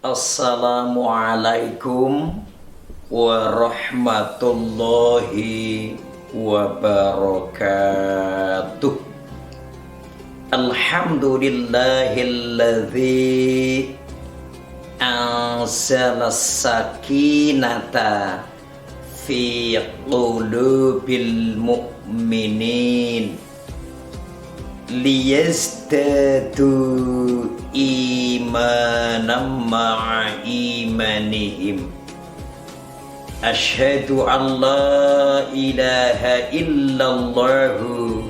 Assalamualaikum warahmatullahi wabarakatuh. Alhamdulillahilladzi anzala sakinata fi qulubil mu'minin liyazdadu imanan ma'a imanihim. Asyhadu an la ilaha illallahu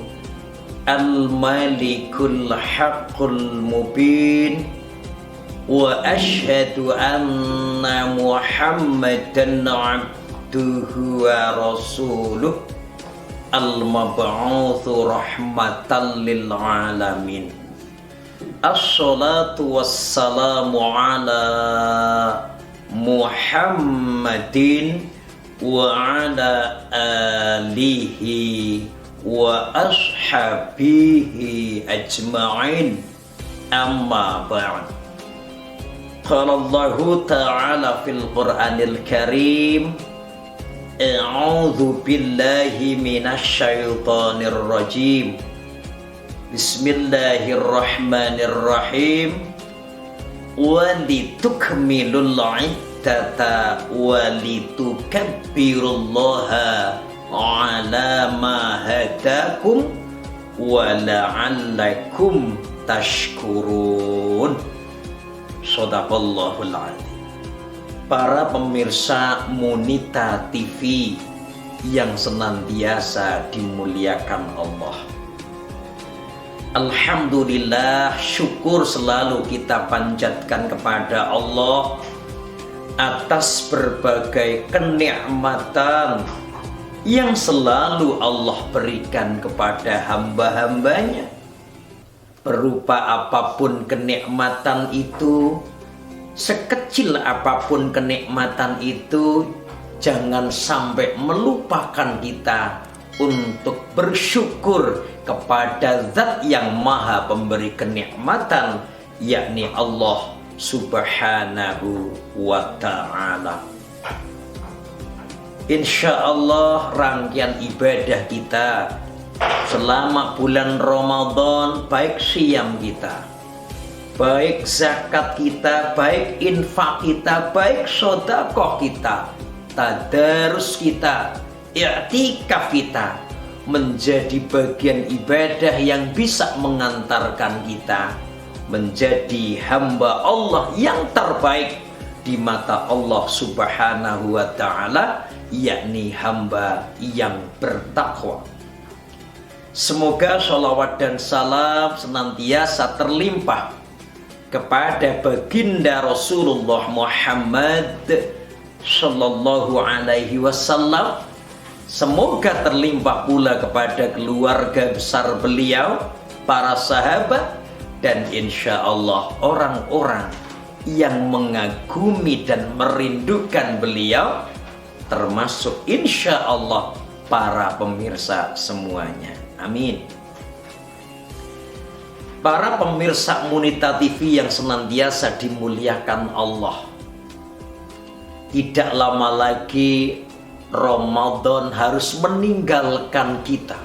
al-malikul haqqul mubin wa asyhadu anna muhammadan abduhu wa rasuluh al-mab'utsu rahmatan lil alamin. Assalatu wassalamu ala Muhammadin wa ala alihi wa ashabihi ajma'in, amma ba'd. Qala Allahu ta'ala fil Qur'anil Karim, a'udzu billahi minasy syaithanir rajim. Bismillahirrahmanirrahim. Walitukmilul iddata walitukabbirullaha ala ma hadakum wa la'allakum tashkurun. Shadaqallahul adzim. Para pemirsa Monita TV yang senantiasa dimuliakan Allah, alhamdulillah, syukur selalu kita panjatkan kepada Allah atas berbagai kenikmatan yang selalu Allah berikan kepada hamba-hambanya. Berupa apapun kenikmatan itu, sekecil apapun kenikmatan itu, jangan sampai melupakan kita untuk bersyukur kepada Zat yang Maha Pemberi kenikmatan, yakni Allah Subhanahu wa Ta'ala. Insya Allah rangkaian ibadah kita selama bulan Ramadan, baik siyam kita, baik zakat kita, baik infak kita, baik sedekah kita, tadarus kita, i'tikaf kita, menjadi bagian ibadah yang bisa mengantarkan kita menjadi hamba Allah yang terbaik di mata Allah Subhanahu wa Ta'ala, yakni hamba yang bertakwa. Semoga sholawat dan salam senantiasa terlimpah kepada baginda Rasulullah Muhammad sallallahu alaihi wasallam. Semoga terlimpah pula kepada keluarga besar beliau, para sahabat, dan insya Allah orang-orang yang mengagumi dan merindukan beliau, termasuk insya Allah para pemirsa semuanya. Amin. Para pemirsa Monita TV yang senantiasa dimuliakan Allah, tidak lama lagi Ramadan harus meninggalkan kita.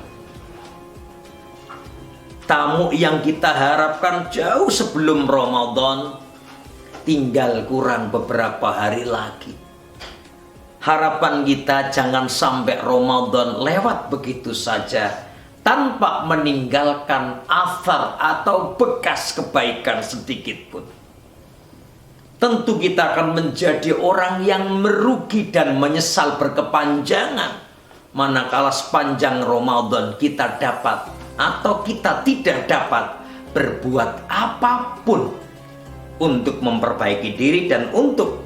Tamu yang kita harapkan jauh sebelum Ramadan tinggal kurang beberapa hari lagi. Harapan kita jangan sampai Ramadan lewat begitu saja tanpa meninggalkan athar atau bekas kebaikan sedikit pun. Tentu kita akan menjadi orang yang merugi dan menyesal berkepanjangan manakala sepanjang Ramadan kita dapat atau kita tidak dapat berbuat apapun untuk memperbaiki diri dan untuk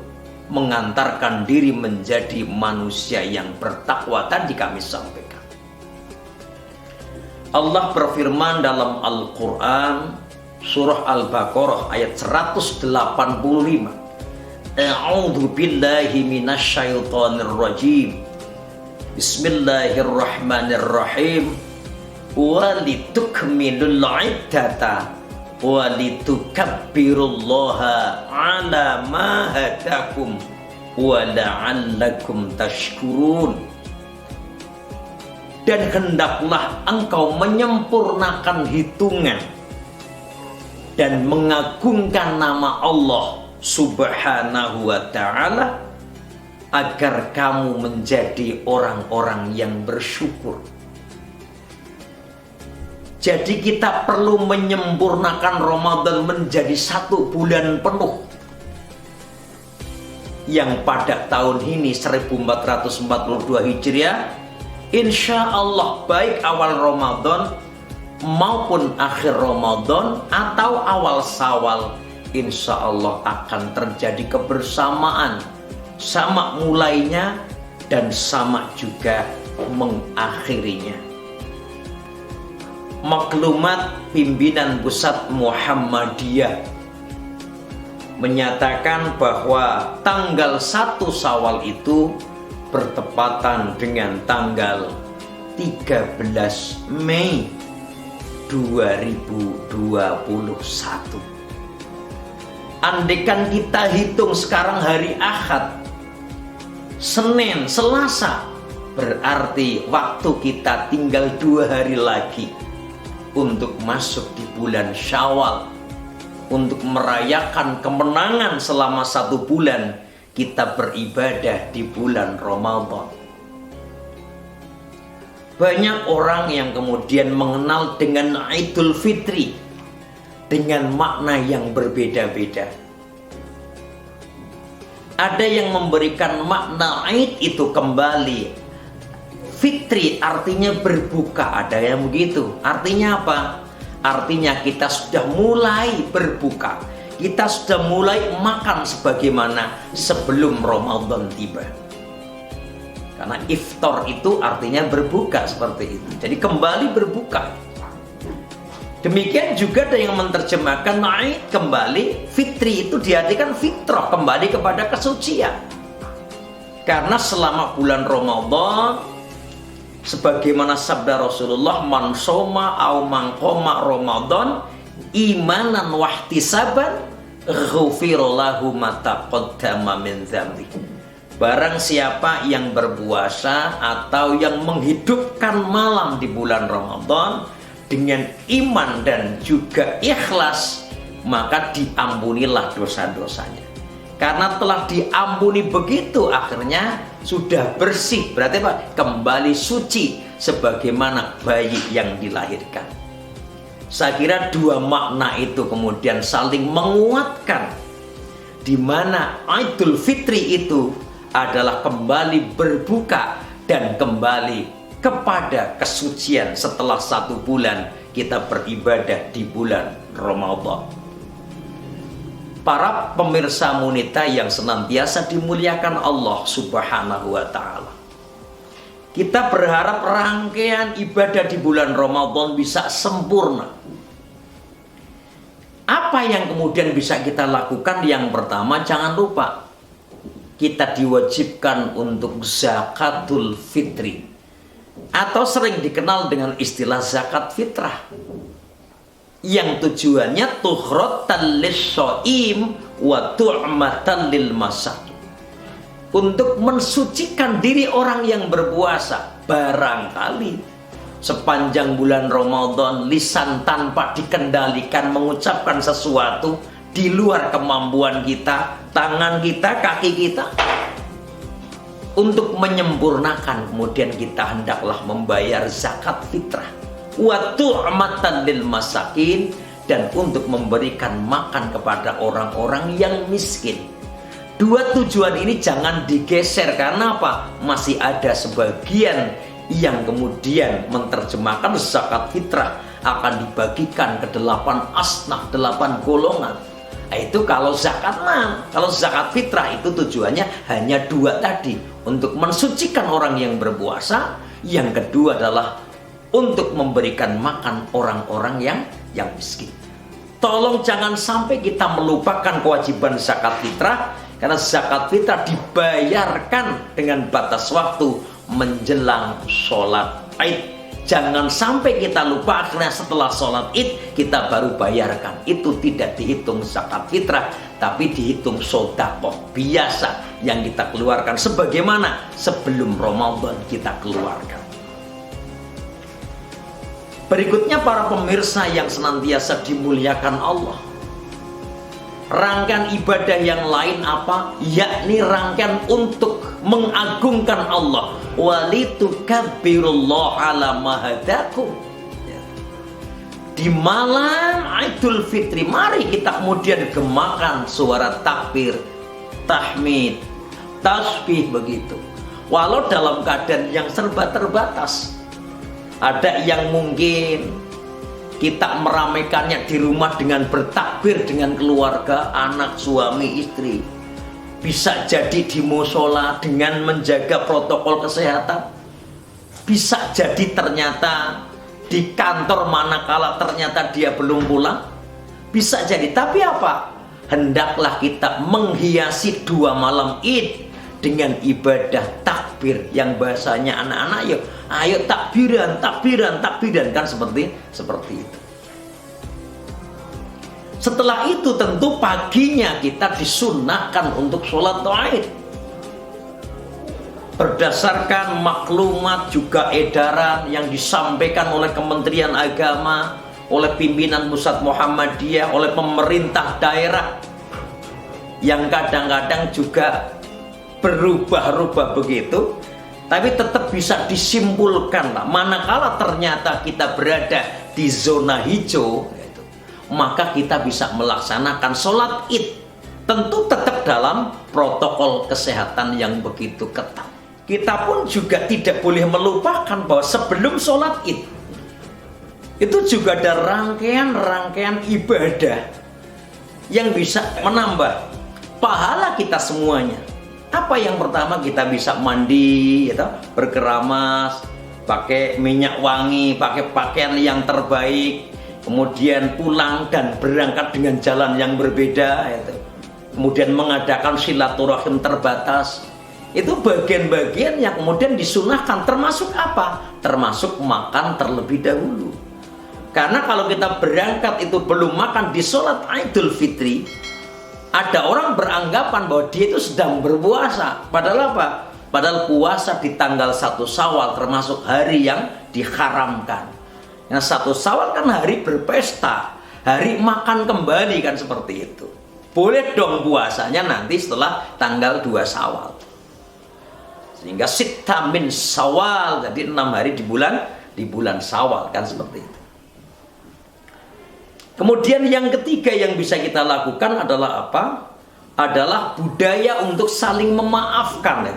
mengantarkan diri menjadi manusia yang bertakwa. Tadi kami sampaikan, Allah berfirman dalam Al-Quran surah Al-Baqarah ayat 185, A'udzu billahi minasyaitonir rajim. Bismillahirrahmanirrahim. Walitukmilul iddata walitukabbirullaha ala ma hadakum wa la'allakum tashkurun. Dan hendaklah engkau menyempurnakan hitungan dan mengagungkan nama Allah Subhanahu wa ta'ala agar kamu menjadi orang-orang yang bersyukur. Jadi kita perlu menyempurnakan Ramadan menjadi 1 bulan penuh, yang pada tahun ini 1442 Hijriah, insya Allah baik awal Ramadan maupun akhir Ramadan atau awal Syawal, insya Allah akan terjadi kebersamaan, sama mulainya dan sama juga mengakhirinya. Maklumat pimpinan pusat Muhammadiyah menyatakan bahwa tanggal 1 Syawal itu bertepatan dengan tanggal 13 Mei 2021. Andaikan kita hitung sekarang hari Ahad, Senin, Selasa, berarti waktu kita tinggal 2 hari lagi untuk masuk di bulan Syawal, untuk merayakan kemenangan selama 1 bulan kita beribadah di bulan Ramadan. Banyak orang yang kemudian mengenal dengan Idul Fitri dengan makna yang berbeda-beda. Ada yang memberikan makna Id itu kembali. Fitri artinya berbuka, ada yang begitu. Artinya apa? Artinya kita sudah mulai berbuka, kita sudah mulai makan sebagaimana sebelum Ramadan tiba. Karena iftar itu artinya berbuka seperti itu. Jadi kembali berbuka. Demikian juga ada yang menerjemahkan Id kembali, Fitri itu diartikan fitrah, kembali kepada kesucian. Karena selama bulan Ramadan, sebagaimana sabda Rasulullah, man soma au man qoma Ramadan imanan wahtisaban ghufira lahu ma taqaddama min dzambi. Barang siapa yang berpuasa atau yang menghidupkan malam di bulan Ramadan dengan iman dan juga ikhlas, maka diampunilah dosa-dosanya. Karena telah diampuni begitu, akhirnya sudah bersih. Berarti apa? Kembali suci sebagaimana bayi yang dilahirkan. Saya kira 2 makna itu kemudian saling menguatkan, di mana Idul Fitri itu adalah kembali berbuka dan kembali kepada kesucian setelah 1 bulan kita beribadah di bulan Ramadan. Para pemirsa Monita yang senantiasa dimuliakan Allah Subhanahu wa ta'ala, kita berharap rangkaian ibadah di bulan Ramadan bisa sempurna. Apa yang kemudian bisa kita lakukan? Yang pertama, jangan lupa kita diwajibkan untuk zakatul fitri, atau sering dikenal dengan istilah zakat fitrah, yang tujuannya tuhratan lis-shaim wa tu'matan lil masakin, untuk mensucikan diri orang yang berpuasa. Barangkali sepanjang bulan Ramadan lisan tanpa dikendalikan mengucapkan sesuatu di luar kemampuan kita, tangan kita, kaki kita. Untuk menyempurnakan, kemudian kita hendaklah membayar zakat fitrah wa tu'matan lil masakin, dan untuk memberikan makan kepada orang-orang yang miskin. 2 tujuan ini jangan digeser. Karena apa? Masih ada sebagian yang kemudian menerjemahkan zakat fitrah akan dibagikan ke 8 asnaf, 8 golongan. Nah, itu kalau zakat kalau zakat fitrah itu tujuannya hanya 2 tadi, untuk mensucikan orang yang berpuasa. Yang kedua adalah untuk memberikan makan orang-orang yang miskin. Tolong jangan sampai kita melupakan kewajiban zakat fitrah, karena zakat fitrah dibayarkan dengan batas waktu menjelang sholat Id, Jangan sampai kita lupa akhirnya setelah sholat id kita baru bayarkan. Itu tidak dihitung zakat fitrah, tapi dihitung sodakoh biasa yang kita keluarkan sebagaimana sebelum Ramadan kita keluarkan. Berikutnya para pemirsa yang senantiasa dimuliakan Allah, rangkaian ibadah yang lain apa? Yakni rangkaian untuk mengagungkan Allah. Walitukabbirullaha ala ma hadakum. Di malam Idul Fitri, mari kita kemudian gemakan suara takbir, tahmid, tasbih begitu. Walau dalam keadaan yang serba terbatas. Ada yang mungkin kita meramaikannya di rumah dengan bertakbir dengan keluarga, anak, suami, istri. Bisa jadi di musola dengan menjaga protokol kesehatan. Bisa jadi ternyata di kantor manakala ternyata dia belum pulang. Bisa jadi, tapi apa? Hendaklah kita menghiasi 2 malam Id dengan ibadah takbir yang bahasanya anak-anak ayo takbiran, takbiran, takbiran, kan seperti itu. Setelah itu tentu paginya kita disunahkan untuk sholat Id. Berdasarkan maklumat juga edaran yang disampaikan oleh Kementerian Agama, oleh pimpinan Pusat Muhammadiyah, oleh pemerintah daerah, yang kadang-kadang juga berubah-ubah begitu, tapi tetap bisa disimpulkan lah, manakala ternyata kita berada di zona hijau, maka kita bisa melaksanakan sholat id, tentu tetap dalam protokol kesehatan yang begitu ketat. Kita pun juga tidak boleh melupakan bahwa sebelum sholat id itu juga ada rangkaian ibadah yang bisa menambah pahala kita semuanya. Apa yang pertama? Kita bisa mandi, berkeramas, pakai minyak wangi, pakai pakaian yang terbaik, kemudian pulang dan berangkat dengan jalan yang berbeda, kemudian mengadakan silaturahim terbatas. Itu bagian-bagian yang kemudian disunahkan, termasuk apa? Termasuk makan terlebih dahulu. Karena kalau kita berangkat itu belum makan di sholat Idul Fitri, ada orang beranggapan bahwa dia itu sedang berpuasa. Padahal apa? Padahal puasa di tanggal 1 Syawal termasuk hari yang diharamkan. Nah, 1 Syawal kan hari berpesta, hari makan kembali, kan seperti itu. Boleh dong puasanya nanti setelah tanggal 2 Syawal. Sehingga sitta min Syawal, jadi 6 hari di bulan Syawal, kan seperti itu. Kemudian yang ketiga yang bisa kita lakukan adalah apa? Adalah budaya untuk saling memaafkan.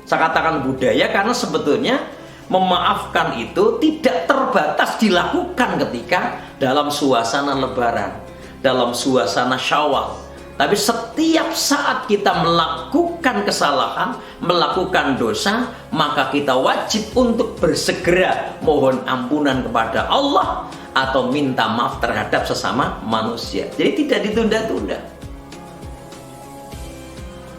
Saya katakan budaya karena sebetulnya memaafkan itu tidak terbatas dilakukan ketika dalam suasana Lebaran, dalam suasana Syawal. Tapi setiap saat kita melakukan kesalahan, melakukan dosa, maka kita wajib untuk bersegera mohon ampunan kepada Allah atau minta maaf terhadap sesama manusia. Jadi tidak ditunda-tunda.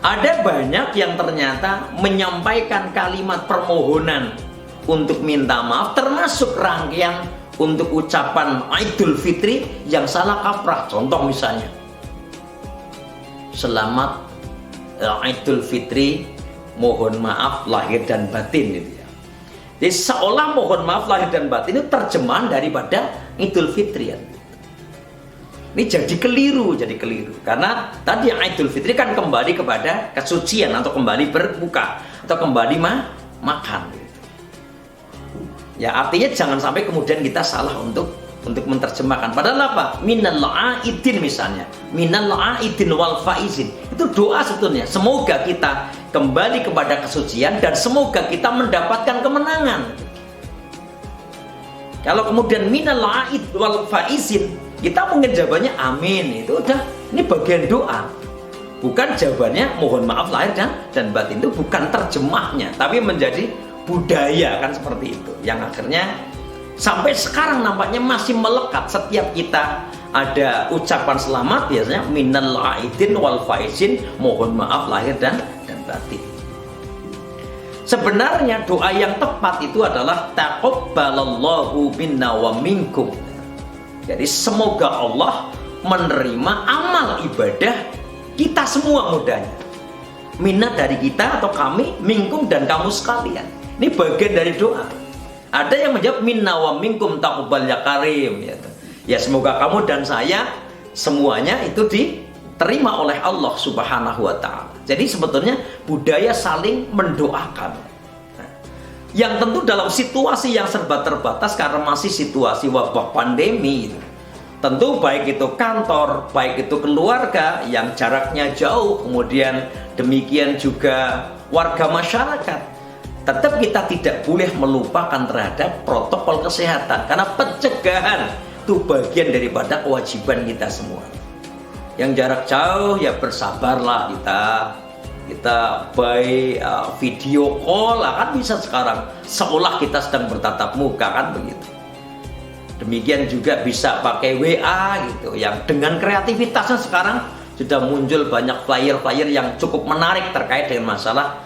Ada banyak yang ternyata menyampaikan kalimat permohonan untuk minta maaf, termasuk rangkaian untuk ucapan Idul Fitri yang salah kaprah. Contoh misalnya, selamat Idul Fitri, mohon maaf lahir dan batin, gitu ya. Jadi seolah mohon maaf lahir dan batin itu terjemahan daripada Idul Fitri, ya. Ini jadi keliru. Karena tadi Idul Fitri kan kembali kepada kesucian, atau kembali berbuka, atau kembali makan, gitu. Ya, artinya jangan sampai kemudian kita salah untuk menerjemahkan. Padahal apa? Minal aidin misalnya, minal aidin wal faizin, itu doa sebetulnya. Semoga kita kembali kepada kesucian dan semoga kita mendapatkan kemenangan. Kalau kemudian minal aid wal faizin, kita mungkin jawabannya amin. Itu udah, ini bagian doa. Bukan jawabannya mohon maaf lahir dan batin, itu bukan terjemahnya, tapi menjadi budaya, kan seperti itu. Yang akhirnya sampai sekarang nampaknya masih melekat. Setiap kita ada ucapan selamat biasanya minal aidin wal faizin, mohon maaf lahir dan batin. Sebenarnya doa yang tepat itu adalah taqabbalallahu minna wa minkum. Jadi semoga Allah menerima amal ibadah kita semua mudahnya. Minna dari kita atau kami, minkum dan kamu sekalian. Ini bagian dari doa. Ada yang menjawab minna wa minkum taqabbal ya karim. Ya semoga kamu dan saya semuanya itu diterima oleh Allah Subhanahu wa ta'ala. Jadi sebetulnya budaya saling mendoakan. Yang tentu dalam situasi yang serba terbatas karena masih situasi wabah pandemi, tentu baik itu kantor, baik itu keluarga yang jaraknya jauh, kemudian demikian juga warga masyarakat, tetap kita tidak boleh melupakan terhadap protokol kesehatan karena pencegahan itu bagian daripada kewajiban kita semua. Yang jarak jauh ya bersabarlah kita by video call kan bisa sekarang seolah kita sedang bertatap muka kan begitu. Demikian juga bisa pakai WA gitu yang dengan kreativitasnya sekarang sudah muncul banyak flyer-flyer yang cukup menarik terkait dengan masalah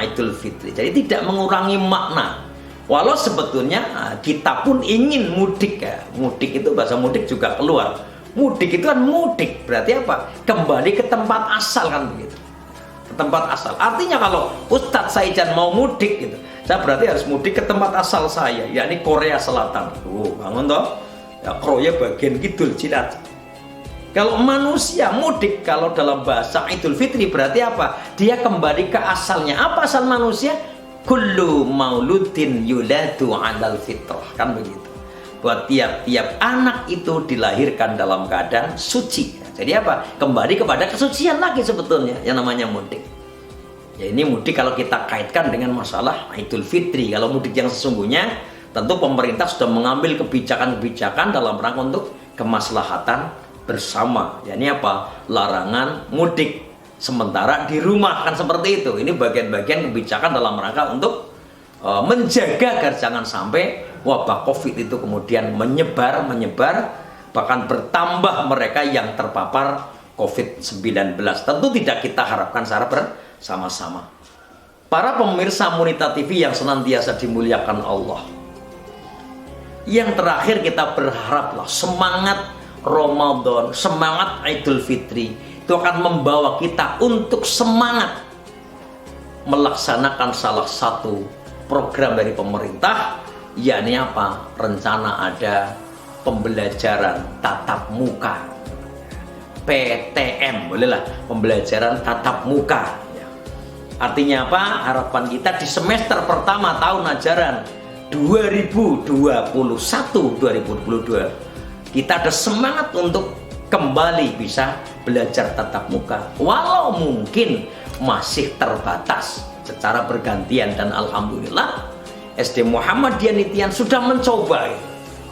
Idul Fitri. Jadi tidak mengurangi makna. Walau sebetulnya kita pun ingin mudik ya. Mudik itu bahasa mudik juga keluar. Mudik itu kan mudik berarti apa? Kembali ke tempat asal kan begitu. Tempat asal. Artinya kalau Ustadz Saijan mau mudik gitu, saya berarti harus mudik ke tempat asal saya, yakni Korea Selatan. Bangun toh? Ya Korea bagian kidul Cilacap. Kalau manusia mudik, kalau dalam bahasa Idul Fitri berarti apa? Dia kembali ke asalnya. Apa asal manusia? Kullu mauludin yuladu 'alal fitrah, kan begitu. Buat tiap-tiap anak itu dilahirkan dalam keadaan suci. Jadi apa? Kembali kepada kesucian lagi sebetulnya yang namanya mudik. Ya ini mudik kalau kita kaitkan dengan masalah Idul Fitri. Kalau mudik yang sesungguhnya, tentu pemerintah sudah mengambil kebijakan-kebijakan dalam rangka untuk kemaslahatan bersama. Ya ini apa? Larangan mudik sementara di rumah kan seperti itu. Ini bagian-bagian kebijakan dalam rangka untuk menjaga agar jangan sampai wabah COVID itu kemudian menyebar, bahkan bertambah mereka yang terpapar COVID-19. Tentu tidak kita harapkan secara bersama-sama. Para pemirsa Monita TV yang senantiasa dimuliakan Allah, yang terakhir kita berharaplah semangat Ramadan, semangat Idul Fitri itu akan membawa kita untuk semangat melaksanakan salah satu program dari pemerintah, yakni apa? Rencana ada pembelajaran tatap muka, PTM, bolehlah pembelajaran tatap muka. Artinya apa? Harapan kita di semester pertama tahun ajaran 2021-2022 kita ada semangat untuk kembali bisa belajar tatap muka, walau mungkin masih terbatas secara bergantian. Dan alhamdulillah SD Muhammadiyah Nitian sudah mencoba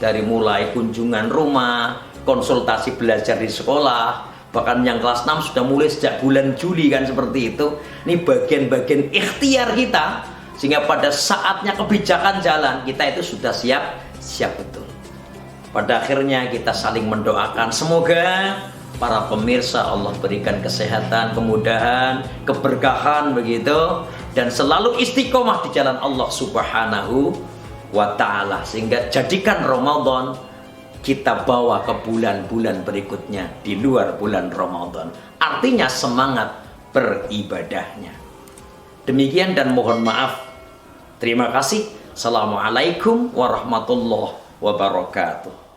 dari mulai kunjungan rumah, konsultasi belajar di sekolah, bahkan yang kelas 6 sudah mulai sejak bulan Juli kan seperti itu. Ini bagian-bagian ikhtiar kita sehingga pada saatnya kebijakan jalan kita itu sudah siap betul. Pada akhirnya kita saling mendoakan semoga para pemirsa Allah berikan kesehatan, kemudahan, keberkahan begitu, dan selalu istiqomah di jalan Allah Subhanahu wa ta'ala, sehingga jadikan Ramadan kita bawa ke bulan-bulan berikutnya di luar bulan Ramadan. Artinya semangat beribadahnya. Demikian dan mohon maaf. Terima kasih. Assalamualaikum warahmatullahi wabarakatuh.